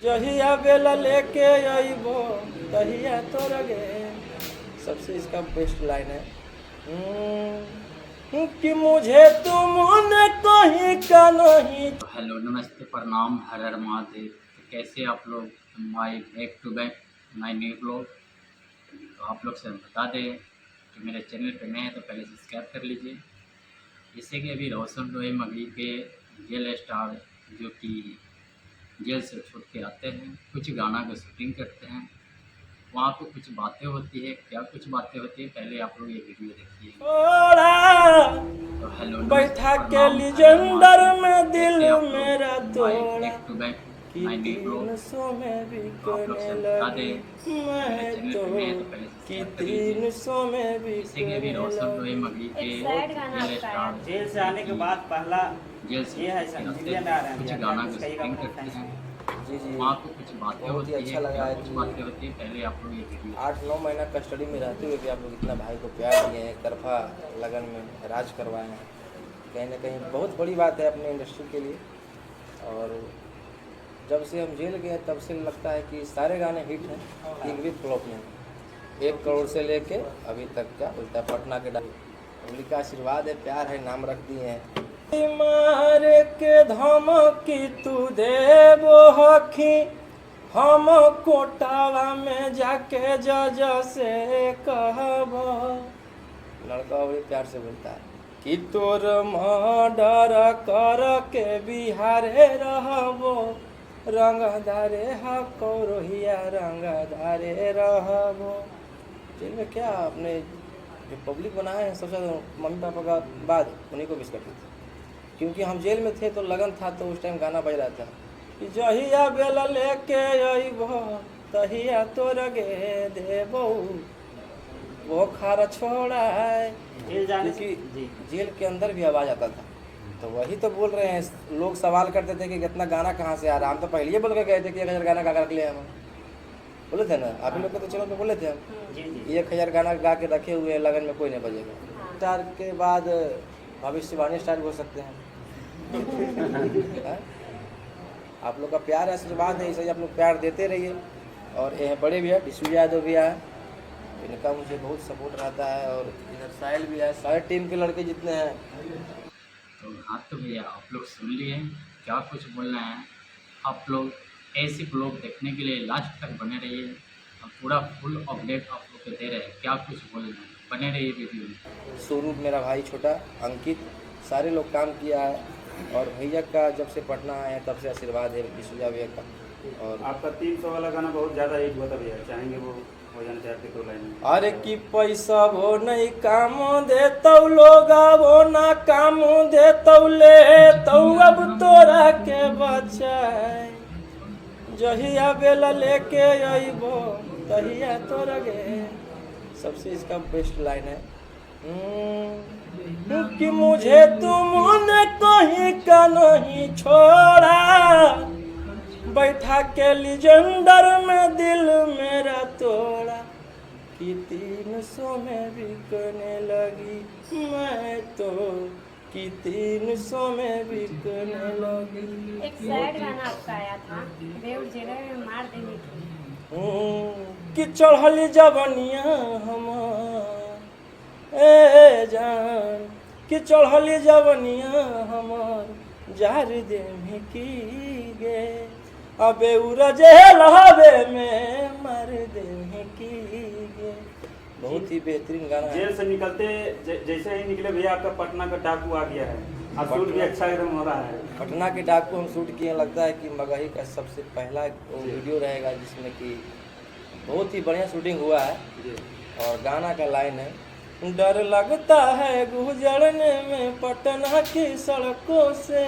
जहिया बेला लेके अइबो तहिया तोर गे। सबसे इसका बेस्ट लाइन है कि मुझे तुमने कहीं का नहीं। हेलो नमस्ते प्रणाम हर हर महादेव। तो कैसे आप लोग, my back to back my new blog. तो आप लोग से बता दें कि मेरे चैनल पे नए हैं तो पहले सब्सक्राइब कर लीजिए। जैसे कि अभी रोशन रोय मगही के जेल स्टार जो कि जेल से छूट के आते हैं, कुछ गाना की शूटिंग करते हैं। वहाँ पे कुछ बातें होती है, क्या कुछ बातें होती है पहले आप लोग ये वीडियो देखिए। तो हेलो बैठा के लीजेंडर में दिल मेरा तोड़ा बैक टू बैक कि 300 में बिकने लगी मैं तो कि 300 में बिकने लगी। जेल से आने के बाद पहला जेल से ये है संजीवनी में आ रहे हैं कुछ गाना की शूटिंग करते हैं। जी जी वहाँ पे कुछ बातें बहुत होती ही अच्छा लगा है कुछ कि बातें होती है पहले आप लोग ये वीडियो 8-9 महीना कस्टडी में रहते हुए भी आप लोग इतना भाई को प्यार दिए हैं, एक तरफा लगन में राज करवाए हैं। कहीं ना कहीं बहुत बड़ी बात है अपने इंडस्ट्री के लिए। और जब से हम जेल गए तब से लगता है कि सारे गाने हिट हैं, एक भी फ्लॉप नहीं। 1 करोड़ से लेके अभी तक का उल्टा पटना के उंगली का आशीर्वाद है, प्यार है, नाम रख दिए हैं। मार के धमकी तू देबो हखी हम कोटावा में जाके जज से कहबो। लड़का बड़े प्यार से बोलता है कि तोर मर्डर कर के बिहारे रहबो रंगदारे हकोरोहिया रंगदारे रहबो। जेल में क्या अपने जो पब्लिक बनाए हैं सबसे मम्मी पापा का बाद उन्हीं को मिस करते थे, क्योंकि हम जेल में थे तो लगन था, तो उस टाइम गाना बज रहा था कि जहिया बेला लेके अइबो तहिया तोर गे देबो वो खारा छोड़ा है। क्योंकि जेल के अंदर भी आवाज़ आता था, तो वही तो बोल रहे हैं। लोग सवाल करते थे कि इतना गाना कहाँ से आ रहा। हम तो पहले ही बोल के गए थे कि 1000 गाना गा कर ले हम बोले थे ना, आप ही लोग को तो चैनल पे बोले थे हम 1000 गाना गा के रखे हुए लगन में कोई नहीं बजेगा। स्टार के बाद भविष्यवाणी स्टार हो सकते हैं। आप लोग का प्यार है, आशीर्वाद है, इसे आप लोग प्यार देते रहिए। और ये बड़े भी है, विष्णु यादव भी है, इनका मुझे बहुत सपोर्ट रहता है। और इधर साहिल भी है, सारे टीम के लड़के जितने हैं। तो हाँ तो भैया आप लोग सुन लिए क्या कुछ बोलना है। आप लोग ऐसी ब्लॉग देखने के लिए लास्ट तक बने रहिए। हम पूरा फुल अपडेट आप लोग को दे रहे हैं, क्या कुछ बोलना है, बने रहिए वीडियो में। स्वरूप मेरा भाई छोटा, अंकित, सारे लोग काम किया है। और भैया का जब से पटना आए हैं तब से आशीर्वाद है विष्णु भैया का। और आपका 300 वाला गाना बहुत ज़्यादा हिट हुआ था भैया, चाहेंगे वो हो जाना चाहते तो लाइन। अरे कि पैसा वो नहीं काम दे तो लोग वो ना काम दे तो ले तो अब तोरा के बचाए। जहिया बेला लेके अइबो तहिया तोरा गे। सबसे इसका बेस्ट लाइन है कि मुझे तुमने कहीं का नहीं छोड़ा बैठा के लीजेंडर में दिल मेरा तोड़ा कि 300 में बिकने लगी मैं तो कि 300 में बिकने लगी। एक सैड गाना आपका आया था, बेउर जेल में मार देने की। कि चढ़ली जवनिया हमार ए जान कि चढ़ली जवनिया हमार जार दे में की गे अबे उरा जेल हवे में मार दे में की गे। बहुत ही बेहतरीन गाना है। जेल से निकलते जैसे ही निकले भैया आपका पटना का डाकू आ गया है, अब शूट भी अच्छा एकदम हो रहा है। पटना के डाकू हम शूट किए, लगता है कि मगही का सबसे पहला वीडियो रहेगा जिसमें कि बहुत ही बढ़िया शूटिंग हुआ है। और गाना का लाइन है डर लगता है गुजरने में पटना की सड़कों से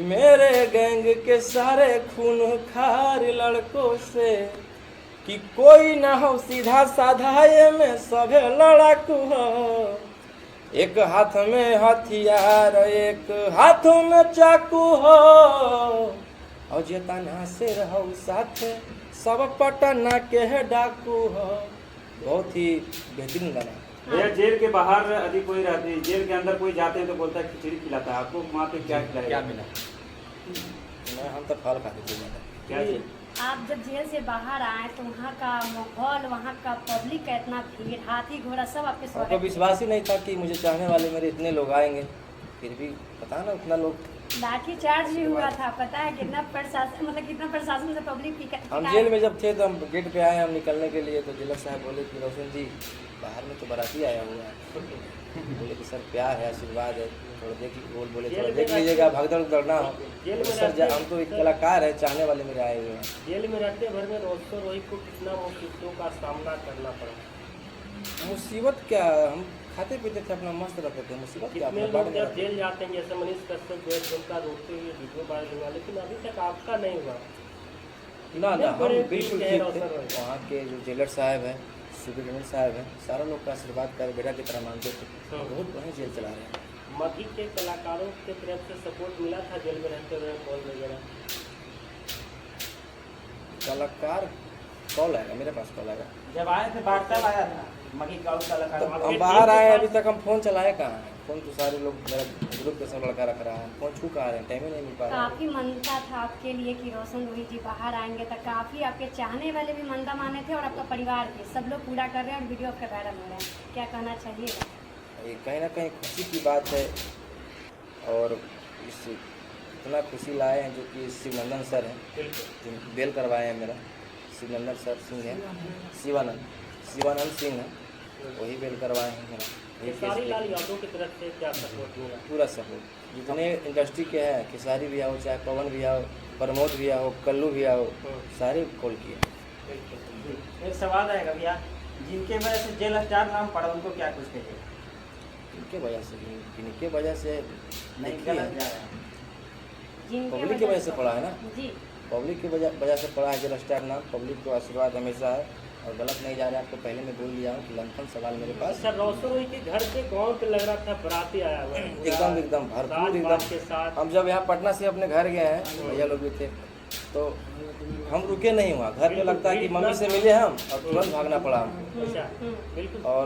मेरे गैंग के सारे खून खार लड़कों से कि कोई ना हो सीधा साधा ये में सभे लड़ाकू हो। एक हाथ में हथियार एक हाथ में चाकू हो और जेतना से रहो साथ सब पटना के डाकू हो। बहुत ही बेहतरीन गाना। भैया जेल के बाहर यदि कोई रहते हैं, जेल के अंदर कोई जाते हैं तो बोलता है खिचड़ी खिलाता है, आपको वहाँ पे क्या खिलाया? क्या मिला? मैं हम तो फल खाते थे ज़्यादा। क्या चीज़? आप जब जेल से बाहर आए तो वहाँ का माहौल, वहाँ का पब्लिक का इतना भीड़, हाथी घोड़ा सब आपके हमको स्वागत विश्वास ही नहीं था कि मुझे चाहने वाले मेरे इतने लोग आएंगे, फिर भी पता ना उतना लोग। लाठी चार्ज भी हुआ था, पता है कितना प्रशासन, मतलब कितना प्रशासन से पब्लिक हम जेल में जब थे तो हम गेट पे आए, हम निकलने के लिए, तो जेलर साहब बोले कि रोशन जी बाहर में तो बाराती आया हुआ है। बोले कि सर प्यार है, आशीर्वाद है, थोड़ा बोले थोड़ा देख लीजिएगा, भगदड़ उगदड़ ना हो। जेल में सर हम तो एक कलाकार है, चाहने वाले मेरे आए हुए हैं। जेल में रहते भर में रोशन रोहित को कितना मुसीबतों का सामना करना पड़ा? मुसीबत क्या, हम खाते पीते थे, अपना मस्त रहते थे, मुसीबत क्या कितने अपना लोग बात में जब रहते जेल जाते हैं, जैसे मनीष कश्यप जेल उनका रोकते हुए वीडियो वायरल हुआ, लेकिन अभी तक आपका नहीं हुआ। थे। ना हम बड़े बिल्कुल दिल के ठीक थे। रोशन रोहित। वहाँ के जो जेलर साहब हैं, सुपरिटेंडेंट साहब हैं, सारा लोग का आशीर्वाद कर बेटा की तरह मानते थे। बहुत बढ़िया जेल चला रहे हैं। मधी के कलाकारों के तरफ से सपोर्ट मिला था जेल में रहते हुए, कॉल वगैरह? कलाकार कॉल आएगा, मेरे पास कॉल आएगा। जब आए थे वार्ता आया था मगी का कलाकार, तो वहाँ हम पे बाहर आए, के अभी तक हम फोन चलाए कहाँ हैं? फोन तो सारे लोग मेरा ग्रुप के सब लड़का रख रहा है, फोन छू कहाँ रहे हैं, टाइम ही नहीं मिल पा रहा है। काफी मनता था आपके लिए कि रोशन रोहित जी बाहर आएंगे, तो काफी आपके चाहने वाले भी मनता माने थे और आपका परिवार भी, सब लोग पूरा कर रहे हैं और वीडियो आपका वायरल हो रहा है, क्या कहना चाहिए? ये कहीं ना कहीं खुशी की बात है, और इस इतना खुशी लाए हैं जो कि शिवनंदन सर हैं, जो बेल करवाए हैं मेरा। शिवनंदन सर सिंह है, शिवानंद सिंह है, वही बेल करवाए हैं मेरा। यही केस खेसारी लाल पे यादव की तरफ से क्या सपोर्ट मिला? पूरा सपोर्ट, जितने इंडस्ट्री के हैं, खेसारी भी आओ, चाहे पवन भी आओ, प्रमोद भी आओ, कल्लू भी आओ, सारे कॉल किए। एक सवाल आएगा भैया, जिनके वजह से जेल स्टार नाम पड़ा उनको क्या कुछ कहिए? इनके वजह से, इनके वजह से नहीं देखिए, गलत जा रहा है। जिनके पब्लिक की वजह से पड़ा है ना, जी, पब्लिक की वजह से पड़ा है जेल स्टार नाम। पब्लिक को आशीर्वाद हमेशा है और गलत नहीं जा रहा है। आपको पहले मैं बोल दिया हूँ कि लमसम सवाल मेरे पास अच्छा, रोशन रोहित के घर से गांव पे लग रहा था बाराती आया हुआ है, एकदम भरपूर राजपाट के एकदम। साथ। हम जब यहाँ पटना से अपने घर गए हैं, भैया लोग भी थे, तो हम रुके नहीं हुआ। घर पे लगता है कि मम्मी से मिले हम और तुरंत भागना पड़ा हमको। अच्छा, बिल्कुल। और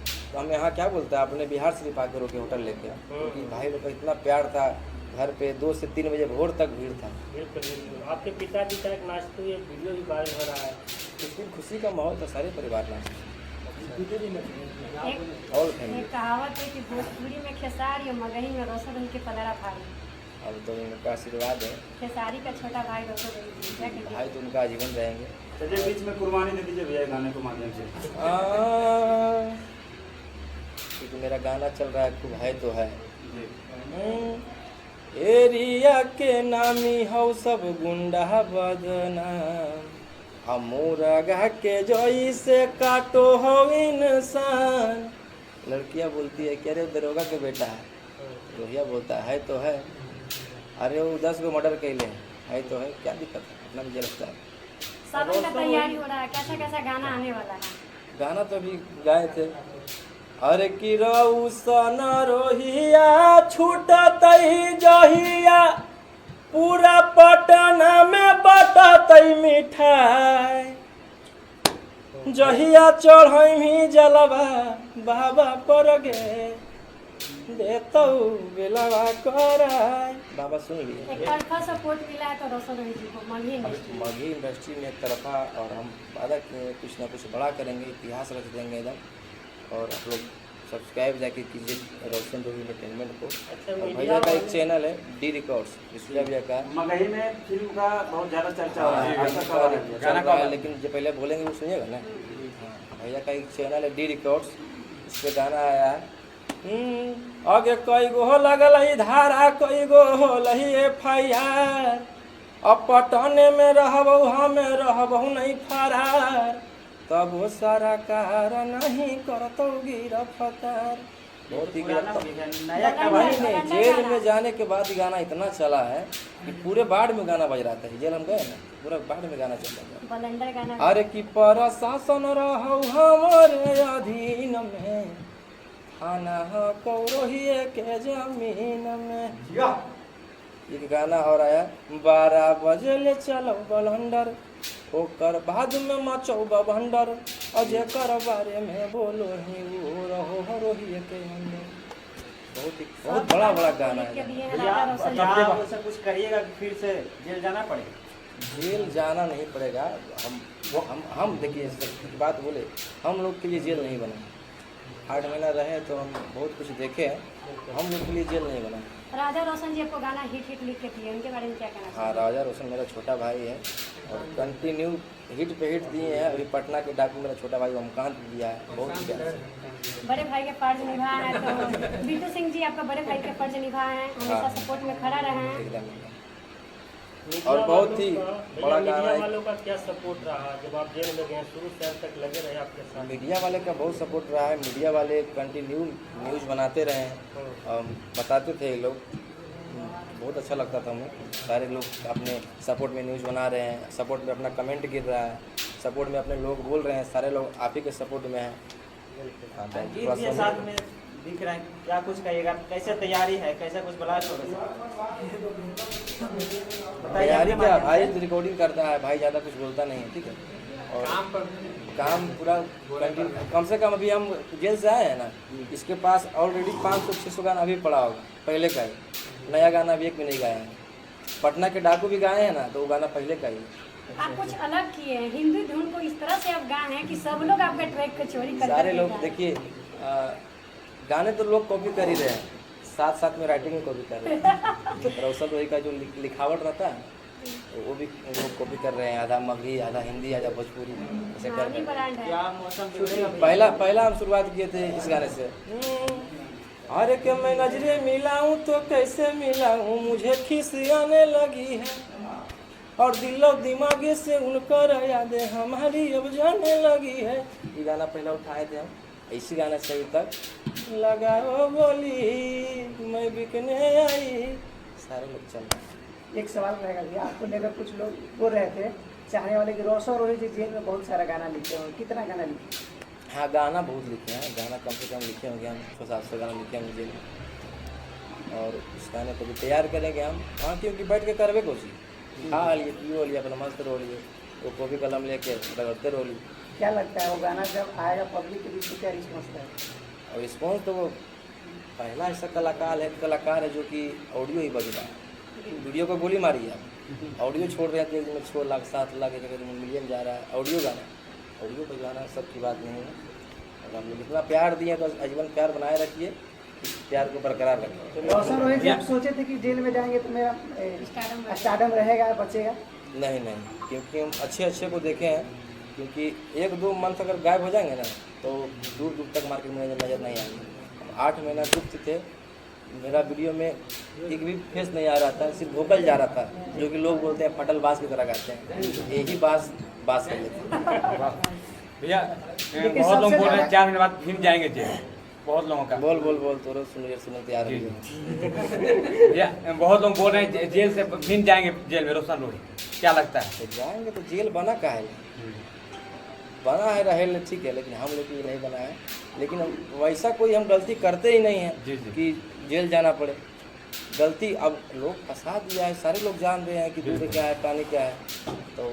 तो हम यहाँ क्या बोलते हैं, अपने बिहार शरीफ आके रुके होटल लेके, क्योंकि भाई लोग का इतना प्यार था। घर पे 2 से 3 बजे भोर तक भीड़ था। बिल्कुल बिल्कुल। आपके पिताजी का एक नाचते हुए वीडियो भी वायरल हो रहा है। उस दिन खुशी का माहौल था, सारे परिवार नाच और फैमिली। एक कहावत है कि भोजपुरी में खेसारी और मगही में रोशन रोहित के पलड़ा भाई। अब तो उनका आशीर्वाद है, खेसारी का छोटा भाई रोशन रोहित जी, क्या कहिए? भाई तो उनका आजीवन रहेंगे। चलिए बीच में कुर्बानी दे दीजिए भैया गाने के माध्यम से। क्योंकि मेरा गाना चल रहा है, खूब है तो है। एरिया के नामी हो सब गुंडा बदनाम, अमोरगा के जोई से काटो हो इंसान। लड़कियां बोलती है कि अरे दरोगा के बेटा है, रोहिया बोलता है तो है। अरे वो 10 गो मर्डर कैले है तो है, क्या दिक्कत है, अपना मुझे लगता है। सावन का तैयारी हो रहा है, कैसा कैसा गाना आने वाला है? गाना तो अभी गाए थे। अरे कि रौसन रोहिया छूटत जहिया, पूरा पटना में बटत मिठाई। जहिया चढ़ी जलवा बाबा पर गे, देतौ बेलवा कराय। बाबा सुन लिए। एक तरफा सपोर्ट मिला है तो रोशन रोहित जी को मगही इंडस्ट्री में। मगही इंडस्ट्री में एक तरफा, और हम वादा किए हैं कुछ ना कुछ बड़ा करेंगे, इतिहास रच देंगे एकदम। और आप लोग सब्सक्राइब जाके कीजिए रोशन रोहित एंटरटेनमेंट को। अच्छा, और मीडिया भैया का एक और- चैनल है डी रिकॉर्ड्स, इसलिए भैया का मगही में फिल्म का बहुत ज़्यादा चर्चा हो रहा है। आपका कब आ रहा है? चल गाना रहा कब है, है? लेकिन जो पहले बोलेंगे वो सुनिएगा ना। हाँ, भैया का एक चैनल है डी रिकॉर्ड्स, इस पे गाना आया है। आगे कई गो लगल ही धारा, कई गो होल ही FIR। अब पटने में रहबो, हमें रहबो नहीं फरार, तब वो सारा कार नहीं करतो गिरफ्तार। बहुत ही पुराना गिरफ्तार। हो गया, नया कब वही आया? नहीं, जेल में जाने के बाद गाना इतना चला है कि पूरे बाढ़ में गाना बज रहा था। जेल हम गए ना, पूरा बाढ़ में गाना चल रहा था। बलंदर गाना। अरे कि प्रशासन रहो हमारे अधीन में, थाना हो कौरोहिए के जमीन में। एक गाना और आया, 12 बजे ले चलो बलंदर, ओकर बाद में मचौ भंडर, अजय कर बारे में बोलो ही वो रहो रोहिए के अंदर। बहुत बड़ा गाना है। के दिए हैं भैया राजा आप रोशन जहाँ जी। आप ऐसा कुछ करिएगा कि फिर से जेल जाना पड़ेगा। जेल जाना नहीं पड़ेगा। हम देखिए एक बात बोले, हम लोग के लिए जेल नहीं बना। 8 महीना रहे तो हम बहुत कुछ देखे हैं, हम लोग के लिए जेल नहीं बना। राजा रोशन जी आपको गाना हिट लिख के दिए, उनके बारे में क्या कहना हाँ, राजा रोशन मेरा छोटा भाई है और कंटिन्यू हिट पे हिट दिए हैं। अभी पटना के डाकू मेरा छोटा भाई ओमकांत दिया है, बहुत ही प्यार से। बड़े भाई के फर्ज निभाए हैं, तो बिट्टू सिंह जी आपका बड़े भाई के फर्ज निभाए हैं, हमेशा सपोर्ट में खड़ा रहे हैं। एकदम। और बहुत ही बड़ा मीडिया गाना है। वालों का क्या सपोर्ट रहा जब आप जेल में गए? शुरू से अब तक लगे रहे आपके साथ? मीडिया वाले का बहुत सपोर्ट रहा है। मीडिया वाले कंटिन्यू न्यूज़ बनाते रहे हैं, बताते थे ये लोग, बहुत अच्छा लगता था हमें। सारे लोग अपने सपोर्ट में न्यूज़ बना रहे हैं, सपोर्ट में अपना कमेंट गिर रहा है, सपोर्ट में अपने लोग बोल रहे हैं, सारे लोग आप ही के सपोर्ट में हैं। हाँ, गीत भी साथ में दिख रहे हैं, क्या कुछ कहिएगा? कैसे तैयारी है, कैसे कुछ ब्लास्ट होगा? तैयारी क्या, भाई रिकॉर्डिंग करता है, भाई ज़्यादा कुछ बोलता नहीं है, ठीक है। और काम पूरा कंटिन्यू, कम से कम अभी हम जेल से आए हैं ना, इसके पास ऑलरेडी 500-600 गाना अभी पड़ा होगा पहले का ही। नया गाना अभी एक भी नहीं गाए हैं। पटना के डाकू भी गाए हैं ना, तो वो गाना पहले का ही। आप कुछ अलग किए हैं, हिंदी धुन को इस तरह से आप गाए हैं कि सब लोग आपके ट्रैक को चोरी कर सारे लोग देखिए, गाने तो लोग कॉपी कर ही रहे हैं, साथ साथ में राइटिंग में कॉपी कर रहे हैं। रोशन रोही का जो लिखावट रहता है वो भी लोग कॉपी कर रहे हैं, आधा मगही, आधा हिंदी, आधा भोजपुरी, ऐसे कर रहे हैं। क्या मौसम बिगड़ेगा? पहला हम शुरुआत किए थे इस गाने से। अरे कि मैं नजरे मिलाऊं तो कैसे मिलाऊं, मुझे खीस आने लगी है और दिलो दिमागे से उनकर यादें हमारी अब जाने लगी है। ये गाना पहला उठाए थे हम, इसी गाने से अभी तक लगाओ बोली मैं बिकने आई, सारे लोग चल रहे हैं। एक सवाल रहेगा भैया, आपको लेकर कुछ लोग बोल रहे थे चाहने वाले कि रोशन रोही जी जेल में बहुत सारा गाना लिखे हो, कितना गाना लिखे? हाँ, गाना बहुत लिखे हैं, गाना कम से कम लिखे होंगे हम 600-700 गाना लिखे होंगे जेल में। और उस गाने को भी तैयार करेंगे हम, हाँ, क्योंकि बैठ के करवे कोशिश, खा लिए पियो लिए अपना मस्त रो लिए, वो कॉपी कलम लेके रगड़ते रो लिए। क्या लगता है वो गाना जब आएगा पब्लिक के बीच में क्या रिस्पॉन्स है? और रिस्पॉन्स तो वो पहला ऐसा कलाकार है जो कि ऑडियो ही बज रहा है। वीडियो को गोली मारी है, ऑडियो छोड़ रहे हैं, तो में 6 लाख 7 लाख एक मिलियन जा रहा है ऑडियो गाना। ऑडियो बजाना सब की बात नहीं है, और हम लोग इतना प्यार दिए तो आजीवन प्यार बनाए रखिए, इस प्यार को बरकरार रखिए। रोशन रोही जी आप सोचे थे कि जेल में जाएंगे तो मेरा स्टारडम रहेगा, बचेगा? नहीं, क्योंकि हम अच्छे को देखे हैं, क्योंकि 1-2 मंथ अगर गायब हो जाएंगे ना तो दूर दूर तक मार्केट में नजर नहीं आएंगे। 8 महीना गुप्त थे, मेरा वीडियो में एक भी फेस नहीं आ रहा था, सिर्फ वोकल जा रहा था, जो कि लोग बोलते हैं फटल बास की तरह गाते हैं, यही बास कर लेते हैं। भैया बहुत लोग बोल रहे हैं 4 महीने बाद फिर जाएंगे जेल, बहुत लोगों का। बोल तो सुनो तैयार है। भैया बहुत लोग बोल रहे हैं जेल से फिर जाएंगे जेल में रोशन रोही, क्या लगता है? तो जाएंगे तो जेल बना का है, बना है रहे ठीक है, लेकिन हम लोग के लिए नहीं बना है। लेकिन वैसा कोई हम गलती करते ही नहीं हैं कि जेल जाना पड़े। गलती अब लोग फंसा दिया है, सारे लोग जान रहे हैं कि दूध क्या है, पानी क्या है, तो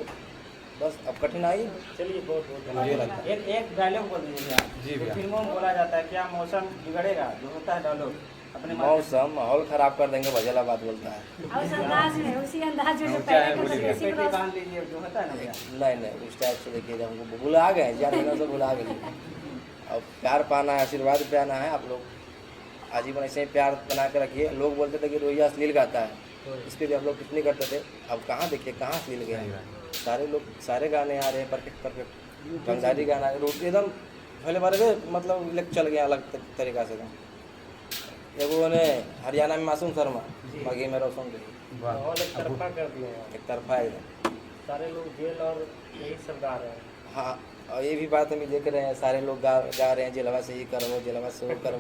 बस अब कठिनाई। चलिए बहुत धन्यवाद। एक डायलॉग बोल दीजिए जी भैया, भैया। फिल्मों में बोला जाता है क्या मौसम बिगड़ेगा, जो होता है डायलॉग अपने मौसम माहौल खराब कर देंगे, भजलाबाद बोलता है। और उस अंदाज में, उसी अंदाज में जो क्या है, पहले का बोलिए। देसी पेटी ब्लाउज- बांध लीजिए, जो होता है ना भैया। नहीं उस टाइप से देखिए, हमको भुला गए 4 महीनों से भुला गए। अब प्यार पाना है, आशीर्वाद पाना है, आप लोग आजीवन ऐसे ही प्यार बना के रखिए। लोग बोलते थे कि रोहिया अश्लील गाता है, इस पर भी हम लोग कितनी करते थे, अब कहाँ देखिए कहाँ अश्लील गए। सारे गाने आ रहे हैं परफेक्ट बंगाली गाना रोटी एकदम पहले बार मतलब लेक चल गया अलग तरीका से। एगो ने हरियाणा में मासूम शर्मा, बाकी में रोशन माहौल एक तरफा कर दिए हैं, एक तरफा एकदम। सारे लोग जेल और यही सब गा रहे हैं। हाँ, और ये भी बात हम देख रहे हैं, सारे लोग गा रहे हैं जेलवा से ये करो, जेलवा से वो करो।